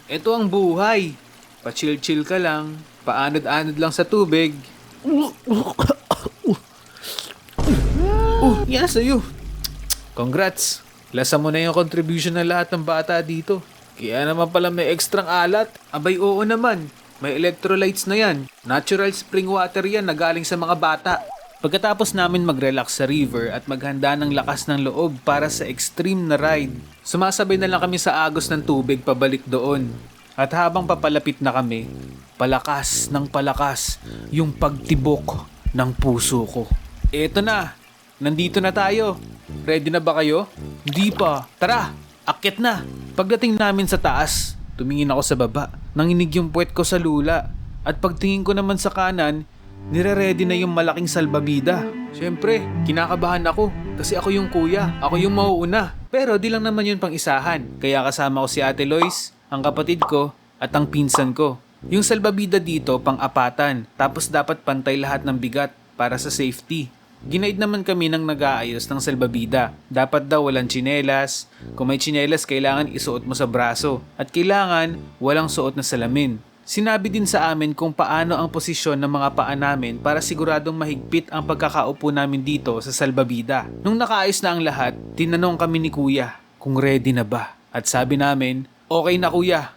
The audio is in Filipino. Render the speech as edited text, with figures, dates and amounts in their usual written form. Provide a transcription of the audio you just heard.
Ito ang buhay. Pa-chill-chill ka lang, paanod-anod lang sa tubig. Yan sa'yo. Congrats. Lasa mo na yung contribution ng lahat ng bata dito. Kaya naman pala may ekstrang alat. Abay oo naman. May electrolytes na yan. Natural spring water yan na galing sa mga bata. Pagkatapos namin mag-relax sa river at maghanda ng lakas ng loob para sa extreme na ride, sumasabay na lang kami sa agos ng tubig pabalik doon. At habang papalapit na kami, palakas ng palakas yung pagtibok ng puso ko. Eto na, nandito na tayo. Ready na ba kayo? Hindi pa. Tara, akyat na. Pagdating namin sa taas, tumingin ako sa baba. Nanginig yung puwet ko sa lula. At pagtingin ko naman sa kanan, nire-ready na yung malaking salbabida. Siyempre, kinakabahan ako kasi ako yung kuya, ako yung mauuna. Pero di lang naman yun pang isahan. Kaya kasama ko si Ate Lois, ang kapatid ko, at ang pinsan ko. Yung salbabida dito pang-apatan, tapos dapat pantay lahat ng bigat para sa safety. Ginaid naman kami ng nag-aayos ng salbabida. Dapat daw walang tsinelas. Kung may tsinelas, kailangan isuot mo sa braso. At kailangan walang suot na salamin. Sinabi din sa amin kung paano ang posisyon ng mga paa namin para siguradong mahigpit ang pagkakaupo namin dito sa salbabida. Nung nakaayos na ang lahat, tinanong kami ni Kuya kung ready na ba. At sabi namin, okay na kuya,